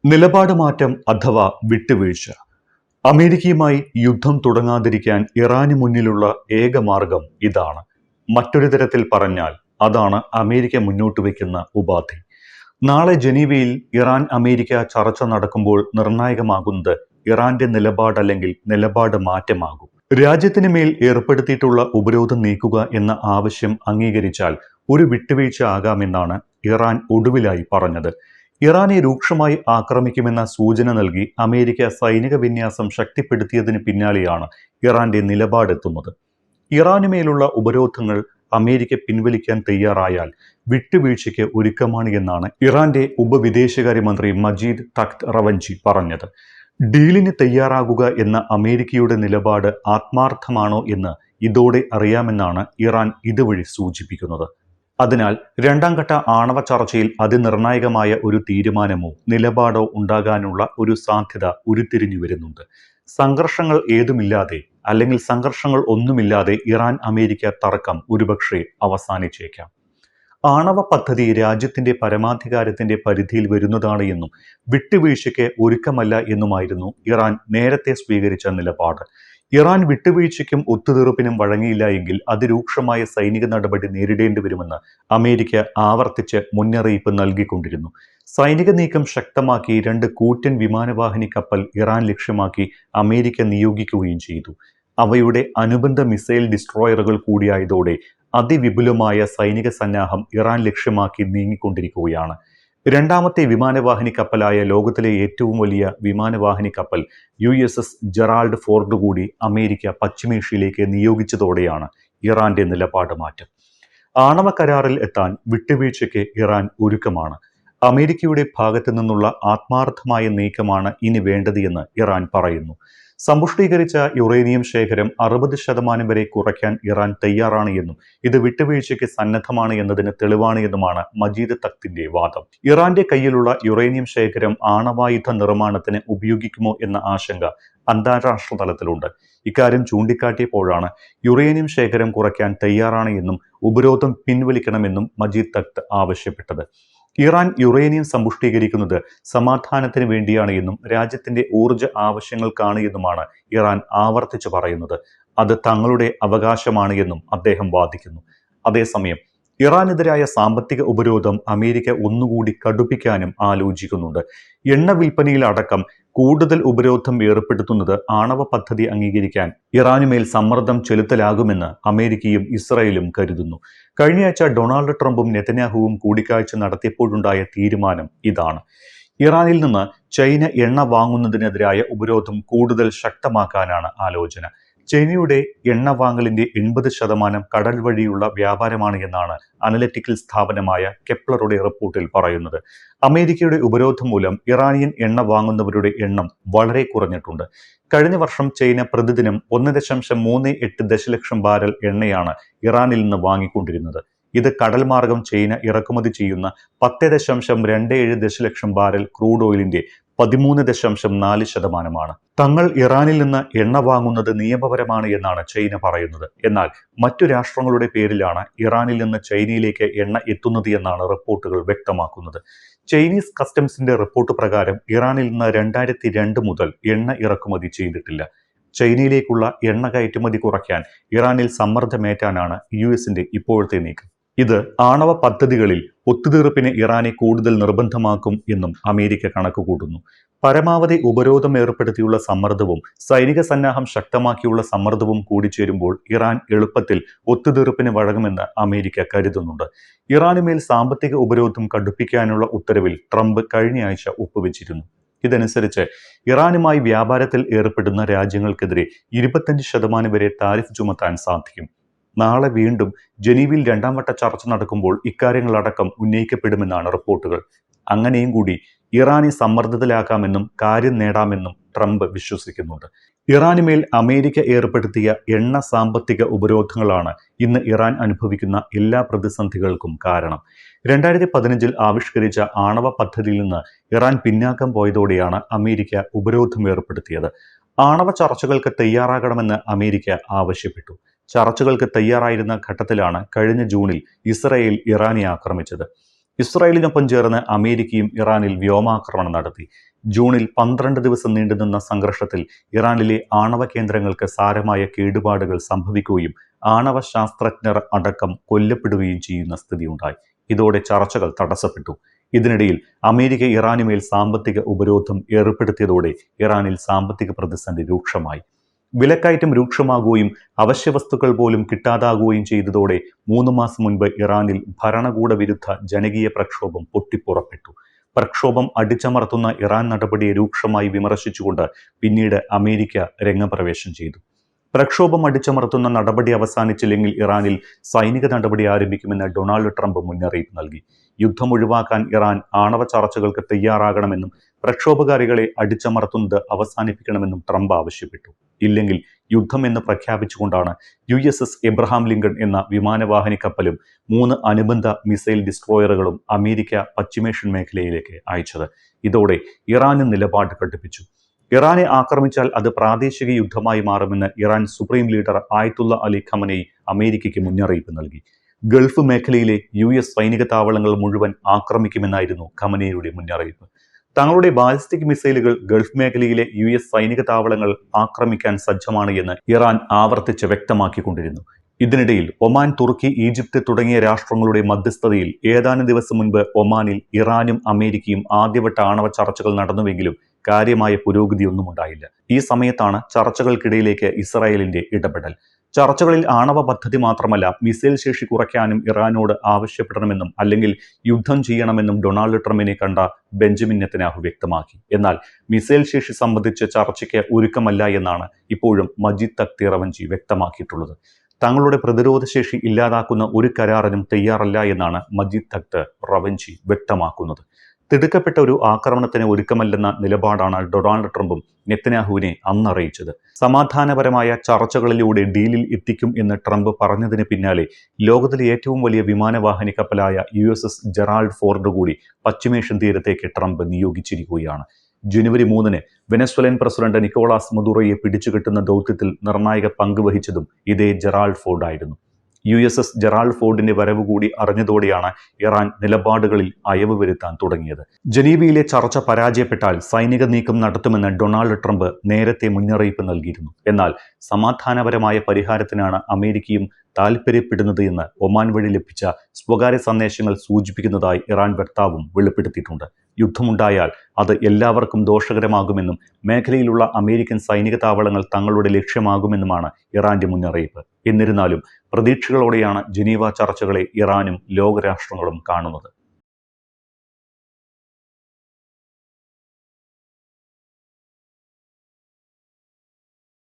നിലപാട് മാറ്റം അഥവാ വിട്ടുവീഴ്ച. അമേരിക്കയുമായി യുദ്ധം തുടങ്ങാതിരിക്കാൻ ഇറാന് മുന്നിലുള്ള ഏക മാർഗം ഇതാണ്. മറ്റൊരു തരത്തിൽ പറഞ്ഞാൽ അതാണ് അമേരിക്ക മുന്നോട്ട് വയ്ക്കുന്ന ഉപാധി. നാളെ ജനീവയിൽ ഇറാൻ അമേരിക്ക ചർച്ച നടക്കുമ്പോൾ നിർണായകമാകുന്നത് ഇറാന്റെ നിലപാടല്ലെങ്കിൽ നിലപാട് മാറ്റമാകും. രാജ്യത്തിന് മേൽ ഏർപ്പെടുത്തിയിട്ടുള്ള ഉപരോധം നീക്കുക എന്ന ആവശ്യം അംഗീകരിച്ചാൽ ഒരു വിട്ടുവീഴ്ച ആകാമെന്നാണ് ഇറാൻ ഒടുവിലായി പറഞ്ഞത്. ഇറാനെ രൂക്ഷമായി ആക്രമിക്കുമെന്ന സൂചന നൽകി അമേരിക്ക സൈനിക വിന്യാസം ശക്തിപ്പെടുത്തിയതിന് പിന്നാലെയാണ് ഇറാന്റെ നിലപാടെത്തുന്നത്. ഇറാനുമേലുള്ള ഉപരോധങ്ങൾ അമേരിക്ക പിൻവലിക്കാൻ തയ്യാറായാൽ വിട്ടുവീഴ്ചയ്ക്ക് ഒരുക്കമാണ് എന്നാണ് ഇറാന്റെ ഉപവിദേശകാര്യമന്ത്രി മജീദ് തഖ്ത് റവഞ്ചി പറഞ്ഞത്. ഡീലിന് തയ്യാറാകുക എന്ന അമേരിക്കയുടെ നിലപാട് ആത്മാർത്ഥമാണോ എന്ന് ഇതോടെ അറിയാമെന്നാണ് ഇറാൻ ഇതുവഴി സൂചിപ്പിക്കുന്നത്. അതിനാൽ രണ്ടാം ഘട്ട ആണവ ചർച്ചയിൽ അതിനിർണായകമായ ഒരു തീരുമാനമോ നിലപാടോ ഉണ്ടാകാനുള്ള ഒരു സാധ്യത ഉരുത്തിരിഞ്ഞു വരുന്നുണ്ട്. സംഘർഷങ്ങൾ ഏതുമില്ലാതെ അല്ലെങ്കിൽ സംഘർഷങ്ങൾ ഒന്നുമില്ലാതെ ഇറാൻ അമേരിക്ക തർക്കം ഒരുപക്ഷെ അവസാനിച്ചേക്കാം. ആണവ പദ്ധതി രാജ്യത്തിന്റെ പരമാധികാരത്തിന്റെ പരിധിയിൽ വരുന്നതാണ് എന്നും വിട്ടുവീഴ്ചയ്ക്ക് ഒരുക്കമല്ല എന്നുമായിരുന്നു ഇറാൻ നേരത്തെ സ്വീകരിച്ച നിലപാട്. ഇറാൻ വിട്ടുവീഴ്ചയ്ക്കും ഒത്തുതീർപ്പിനും വഴങ്ങിയില്ല എങ്കിൽ അതിരൂക്ഷമായ സൈനിക നടപടി നേരിടേണ്ടി വരുമെന്ന് അമേരിക്ക ആവർത്തിച്ച് മുന്നറിയിപ്പ് നൽകിക്കൊണ്ടിരുന്നു. സൈനിക നീക്കം ശക്തമാക്കി 2 കൂറ്റൻ വിമാനവാഹിനി കപ്പൽ ഇറാൻ ലക്ഷ്യമാക്കി അമേരിക്ക നിയോഗിക്കുകയും ചെയ്തു. അവയുടെ അനുബന്ധ മിസൈൽ ഡിസ്ട്രോയറുകൾ കൂടിയായതോടെ അതിവിപുലമായ സൈനിക സന്നാഹം ഇറാൻ ലക്ഷ്യമാക്കി നീങ്ങിക്കൊണ്ടിരിക്കുകയാണ്. രണ്ടാമത്തെ വിമാനവാഹിനി കപ്പലായ ലോകത്തിലെ ഏറ്റവും വലിയ വിമാനവാഹിനി കപ്പൽ USS ജെറാൾഡ് ഫോർഡ് കൂടി അമേരിക്ക പശ്ചിമേഷ്യയിലേക്ക് നിയോഗിച്ചതോടെയാണ് ഇറാന്റെ നിലപാട് മാറ്റം. ആണവ കരാറിൽ എത്താൻ വിട്ടുവീഴ്ചയ്ക്ക് ഇറാൻ ഒരുക്കമാണ്. അമേരിക്കയുടെ ഭാഗത്തു നിന്നുള്ള ആത്മാർത്ഥമായ നീക്കമാണ് ഇനി വേണ്ടത് എന്ന് ഇറാൻ പറയുന്നു. സമ്പുഷ്ടീകരിച്ച യുറേനിയം ശേഖരം 60% വരെ കുറയ്ക്കാൻ ഇറാൻ തയ്യാറാണ് എന്നും ഇത് വിട്ടുവീഴ്ചയ്ക്ക് സന്നദ്ധമാണ് എന്നതിന് തെളിവാണ് എന്നുമാണ് മജീദ് തഖ്തിന്റെ വാദം. ഇറാന്റെ കയ്യിലുള്ള യുറേനിയം ശേഖരം ആണവായുധ നിർമ്മാണത്തിന് ഉപയോഗിക്കുമോ എന്ന ആശങ്ക അന്താരാഷ്ട്ര തലത്തിലുണ്ട്. ഇക്കാര്യം ചൂണ്ടിക്കാട്ടിയപ്പോഴാണ് യുറേനിയം ശേഖരം കുറയ്ക്കാൻ തയ്യാറാണ് എന്നും ഉപരോധം പിൻവലിക്കണമെന്നും മജീദ് തഖ്ത് ആവശ്യപ്പെട്ടത്. ഇറാൻ യുറേനിയം സമ്പുഷ്ടീകരിക്കുന്നത് സമാധാനത്തിന് വേണ്ടിയാണ് എന്നും രാജ്യത്തിന്റെ ഊർജ ആവശ്യങ്ങൾക്കാണ് എന്നുമാണ് ഇറാൻ ആവർത്തിച്ചു പറയുന്നത്. അത് തങ്ങളുടെ അവകാശമാണ് എന്നും അദ്ദേഹം വാദിക്കുന്നു. അതേസമയം ഇറാനെതിരായ സാമ്പത്തിക ഉപരോധം അമേരിക്ക ഒന്നുകൂടി കടുപ്പിക്കാനും ആലോചിക്കുന്നുണ്ട്. എണ്ണ വിൽപ്പനയിൽ അടക്കം കൂടുതൽ ഉപരോധം ഏർപ്പെടുത്തുന്നത് ആണവ പദ്ധതി അംഗീകരിക്കാൻ ഇറാനുമേൽ സമ്മർദ്ദം ചെലുത്തലാകുമെന്ന് അമേരിക്കയും ഇസ്രായേലും കരുതുന്നു. കഴിഞ്ഞയാഴ്ച ഡൊണാൾഡ് ട്രംപും നെതന്യാഹുവും കൂടിക്കാഴ്ച നടത്തിയപ്പോഴുണ്ടായ തീരുമാനം ഇതാണ്. ഇറാനിൽ നിന്ന് ചൈന എണ്ണ വാങ്ങുന്നതിനെതിരായ ഉപരോധം കൂടുതൽ ശക്തമാക്കാനാണ് ആലോചന. ചൈനയുടെ എണ്ണ വാങ്ങലിന്റെ 80% കടൽ വഴിയുള്ള വ്യാപാരമാണ് എന്നാണ് അനലറ്റിക്കൽ സ്ഥാപനമായ കെപ്ലറുടെ റിപ്പോർട്ടിൽ പറയുന്നത്. അമേരിക്കയുടെ ഉപരോധം മൂലം ഇറാനിയൻ എണ്ണ വാങ്ങുന്നവരുടെ എണ്ണം വളരെ കുറഞ്ഞിട്ടുണ്ട്. കഴിഞ്ഞ വർഷം ചൈന പ്രതിദിനം 1.38 ദശലക്ഷം ബാരൽ എണ്ണയാണ് ഇറാനിൽ നിന്ന് വാങ്ങിക്കൊണ്ടിരുന്നത്. ഇത് കടൽ മാർഗം ചൈന ഇറക്കുമതി ചെയ്യുന്ന 10.27 ദശലക്ഷം ബാരൽ ക്രൂഡ് ഓയിലിന്റെ 13.4%. തങ്ങൾ ഇറാനിൽ നിന്ന് എണ്ണ വാങ്ങുന്നത് നിയമപരമാണ് എന്നാണ് ചൈന പറയുന്നത്. എന്നാൽ മറ്റു രാഷ്ട്രങ്ങളുടെ പേരിലാണ് ഇറാനിൽ നിന്ന് ചൈനയിലേക്ക് എണ്ണ എത്തുന്നത് എന്നാണ് റിപ്പോർട്ടുകൾ വ്യക്തമാക്കുന്നത്. ചൈനീസ് കസ്റ്റംസിന്റെ റിപ്പോർട്ട് പ്രകാരം ഇറാനിൽ നിന്ന് 2002 മുതൽ എണ്ണ ഇറക്കുമതി ചെയ്തിട്ടില്ല. ചൈനയിലേക്കുള്ള എണ്ണ കയറ്റുമതി കുറയ്ക്കാൻ ഇറാനിൽ സമ്മർദ്ദമേറ്റാനാണ് US-ന്റെ ഇപ്പോഴത്തെ നീക്കം. ഇത് ആണവ പദ്ധതികളിൽ ഒത്തുതീർപ്പിന് ഇറാനെ കൂടുതൽ നിർബന്ധമാക്കും എന്നും അമേരിക്ക കണക്കുകൂട്ടുന്നു. പരമാവധി ഉപരോധം ഏർപ്പെടുത്തിയുള്ള സമ്മർദ്ദവും സൈനിക സന്നാഹം ശക്തമാക്കിയുള്ള സമ്മർദ്ദവും കൂടിച്ചേരുമ്പോൾ ഇറാൻ എളുപ്പത്തിൽ ഒത്തുതീർപ്പിന് വഴങ്ങുമെന്ന് അമേരിക്ക കരുതുന്നുണ്ട്. ഇറാനുമേൽ സാമ്പത്തിക ഉപരോധം കടുപ്പിക്കാനുള്ള ഉത്തരവിൽ ട്രംപ് കഴിഞ്ഞയാഴ്ച ഒപ്പുവെച്ചിരുന്നു. ഇതനുസരിച്ച് ഇറാനുമായി വ്യാപാരത്തിൽ ഏർപ്പെടുന്ന രാജ്യങ്ങൾക്കെതിരെ 25% വരെ താരിഫ് ചുമത്താൻ സാധിക്കും. നാളെ വീണ്ടും ജനീവയിൽ രണ്ടാം വട്ട ചർച്ച നടക്കുമ്പോൾ ഇക്കാര്യങ്ങളടക്കം ഉന്നയിക്കപ്പെടുമെന്നാണ് റിപ്പോർട്ടുകൾ. അങ്ങനെയും കൂടി ഇറാനെ സമ്മർദ്ദത്തിലാക്കാമെന്നും കാര്യം നേടാമെന്നും ട്രംപ് വിശ്വസിക്കുന്നുണ്ട്. ഇറാനുമേൽ അമേരിക്ക ഏർപ്പെടുത്തിയ എണ്ണ സാമ്പത്തിക ഉപരോധങ്ങളാണ് ഇന്ന് ഇറാൻ അനുഭവിക്കുന്ന എല്ലാ പ്രതിസന്ധികൾക്കും കാരണം. 2015 ആവിഷ്കരിച്ച ആണവ പദ്ധതിയിൽ നിന്ന് ഇറാൻ പിന്നാക്കം പോയതോടെയാണ് അമേരിക്ക ഉപരോധം ഏർപ്പെടുത്തിയത്. ആണവ ചർച്ചകൾക്ക് തയ്യാറാകണമെന്ന് അമേരിക്ക ആവശ്യപ്പെട്ടു. ചർച്ചകൾക്ക് തയ്യാറായിരുന്ന ഘട്ടത്തിലാണ് കഴിഞ്ഞ ജൂണിൽ ഇസ്രായേൽ ഇറാനെ ആക്രമിച്ചത്. ഇസ്രായേലിനൊപ്പം ചേർന്ന് അമേരിക്കയും ഇറാനിൽ വ്യോമാക്രമണം നടത്തി. ജൂണിൽ 12 ദിവസം നീണ്ടുനിന്ന സംഘർഷത്തിൽ ഇറാനിലെ ആണവ കേന്ദ്രങ്ങൾക്ക് സാരമായ കേടുപാടുകൾ സംഭവിക്കുകയും ആണവ ശാസ്ത്രജ്ഞർ അടക്കം കൊല്ലപ്പെടുകയും ചെയ്യുന്ന സ്ഥിതിയുണ്ടായി. ഇതോടെ ചർച്ചകൾ തടസ്സപ്പെട്ടു. ഇതിനിടയിൽ അമേരിക്ക ഇറാനുമേൽ സാമ്പത്തിക ഉപരോധം ഏർപ്പെടുത്തിയതോടെ ഇറാനിൽ സാമ്പത്തിക പ്രതിസന്ധി രൂക്ഷമായി. വിലക്കയറ്റം രൂക്ഷമാകുകയും അവശ്യവസ്തുക്കൾ പോലും കിട്ടാതാകുകയും ചെയ്തതോടെ 3 മാസം മുൻപ് ഇറാനിൽ ഭരണകൂട വിരുദ്ധ ജനകീയ പ്രക്ഷോഭം പൊട്ടിപ്പുറപ്പെട്ടു. പ്രക്ഷോഭം അടിച്ചമർത്തുന്ന ഇറാൻ നടപടിയെ രൂക്ഷമായി വിമർശിച്ചുകൊണ്ട് പിന്നീട് അമേരിക്ക രംഗപ്രവേശം ചെയ്തു. പ്രക്ഷോഭം അടിച്ചമർത്തുന്ന നടപടി അവസാനിച്ചില്ലെങ്കിൽ ഇറാനിൽ സൈനിക നടപടി ആരംഭിക്കുമെന്ന് ഡൊണാൾഡ് ട്രംപ് മുന്നറിയിപ്പ് നൽകി. യുദ്ധം ഒഴിവാക്കാൻ ഇറാൻ ആണവ ചർച്ചകൾക്ക് തയ്യാറാകണമെന്നും പ്രക്ഷോഭകാരികളെ അടിച്ചമർത്തുന്നത് അവസാനിപ്പിക്കണമെന്നും ട്രംപ് ആവശ്യപ്പെട്ടു. ഇല്ലെങ്കിൽ യുദ്ധം എന്ന് പ്രഖ്യാപിച്ചുകൊണ്ടാണ് USS എബ്രഹാം ലിങ്കൺ എന്ന വിമാനവാഹിനി കപ്പലും 3 അനുബന്ധ മിസൈൽ ഡിസ്ട്രോയറുകളും അമേരിക്ക പശ്ചിമേഷ്യൻ മേഖലയിലേക്ക് അയച്ചത്. ഇതോടെ ഇറാനും നിലപാട് കടുപ്പിച്ചു. ഇറാനെ ആക്രമിച്ചാൽ അത് പ്രാദേശിക യുദ്ധമായി മാറുമെന്ന് ഇറാൻ സുപ്രീം ലീഡർ ആയത്തുള്ള അലി ഖമനേയി അമേരിക്കയ്ക്ക് മുന്നറിയിപ്പ് നൽകി. ഗൾഫ് മേഖലയിലെ US സൈനിക താവളങ്ങൾ മുഴുവൻ ആക്രമിക്കുമെന്നായിരുന്നു ഖമനേയിയുടെ മുന്നറിയിപ്പ്. തങ്ങളുടെ ബാലിസ്റ്റിക് മിസൈലുകൾ ഗൾഫ് മേഖലയിലെ US സൈനിക താവളങ്ങൾ ആക്രമിക്കാൻ സജ്ജമാണ് എന്ന് ഇറാൻ ആവർത്തിച്ച് വ്യക്തമാക്കിക്കൊണ്ടിരുന്നു. ഇതിനിടയിൽ ഒമാൻ, തുർക്കി, ഈജിപ്ത് തുടങ്ങിയ രാഷ്ട്രങ്ങളുടെ മധ്യസ്ഥതയിൽ ഏതാനും ദിവസം മുൻപ് ഒമാനിൽ ഇറാനും അമേരിക്കയും ആദ്യവട്ട ആണവ ചർച്ചകൾ നടന്നുവെങ്കിലും കാര്യമായ പുരോഗതിയൊന്നും ഉണ്ടായില്ല. ഈ സമയത്താണ് ചർച്ചകൾക്കിടയിലേക്ക് ഇസ്രായേലിന്റെ ഇടപെടൽ. ചർച്ചകളിൽ ആണവ പദ്ധതി മാത്രമല്ല, മിസൈൽ ശേഷി കുറയ്ക്കാനും ഇറാനോട് ആവശ്യപ്പെടണമെന്നും അല്ലെങ്കിൽ യുദ്ധം ചെയ്യണമെന്നും ഡൊണാൾഡ് ട്രംപിനെ കണ്ട ബെഞ്ചമിൻ നെതന്യാഹു വ്യക്തമാക്കി. എന്നാൽ മിസൈൽ ശേഷി സംബന്ധിച്ച് ചർച്ചയ്ക്ക് ഒരുക്കമല്ല എന്നാണ് ഇപ്പോഴും മജീദ് തഖ്ത് റവഞ്ചി വ്യക്തമാക്കിയിട്ടുള്ളത്. തങ്ങളുടെ പ്രതിരോധ ശേഷി ഇല്ലാതാക്കുന്ന ഒരു കരാറിനും തയ്യാറല്ല എന്നാണ് മജീദ് തഖ്ത് റവഞ്ചി വ്യക്തമാക്കുന്നത്. തിടുക്കപ്പെട്ട ഒരു ആക്രമണത്തിന് ഒരുക്കമല്ലെന്ന നിലപാടാണ് ഡൊണാൾഡ് ട്രംപും നെതന്യാഹുവിനെ അന്നറിയിച്ചത്. സമാധാനപരമായ ചർച്ചകളിലൂടെ ഡീലിൽ എത്തിക്കും എന്ന് ട്രംപ് പറഞ്ഞതിന് പിന്നാലെ ലോകത്തിലെ ഏറ്റവും വലിയ വിമാനവാഹിനി കപ്പലായ USS ജെറാൾഡ് ഫോർഡ് കൂടി പശ്ചിമേഷ്യൻ തീരത്തേക്ക് ട്രംപ് നിയോഗിച്ചിരിക്കുകയാണ്. ജനുവരി 3-ന് വെനസ്വലൻ പ്രസിഡന്റ് നിക്കോളാസ് മദുറോയെ പിടിച്ചുകെട്ടുന്ന ദൗത്യത്തിൽ നിർണായക പങ്ക് വഹിച്ചതും ഇതേ ജെറാൾഡ് ഫോർഡ് ആയിരുന്നു. USS ജെറാൾഡ് ഫോർഡിന്റെ വരവ് കൂടി അറിഞ്ഞതോടെയാണ് ഇറാൻ നിലപാടുകളിൽ അയവ് വരുത്താൻ തുടങ്ങിയത്. ജനീവയിലെ ചർച്ച പരാജയപ്പെട്ടാൽ സൈനിക നീക്കം നടത്തുമെന്ന് ഡൊണാൾഡ് ട്രംപ് നേരത്തെ മുന്നറിയിപ്പ് നൽകിയിരുന്നു. എന്നാൽ സമാധാനപരമായ പരിഹാരത്തിനാണ് അമേരിക്കയും താൽപര്യപ്പെടുന്നത് എന്ന് ഒമാൻ വഴി ലഭിച്ച സ്വകാര്യ സന്ദേശങ്ങൾ സൂചിപ്പിക്കുന്നതായി ഇറാൻ വക്താവും വെളിപ്പെടുത്തിയിട്ടുണ്ട്. യുദ്ധമുണ്ടായാൽ അത് എല്ലാവർക്കും ദോഷകരമാകുമെന്നും മേഖലയിലുള്ള അമേരിക്കൻ സൈനിക താവളങ്ങൾ തങ്ങളുടെ ലക്ഷ്യമാകുമെന്നുമാണ് ഇറാന്റെ മുന്നറിയിപ്പ്. എന്നിരുന്നാലും പ്രതീക്ഷകളോടെയാണ് ജനീവ ചർച്ചകളെ ഇറാനും ലോകരാഷ്ട്രങ്ങളും കാണുന്നത്.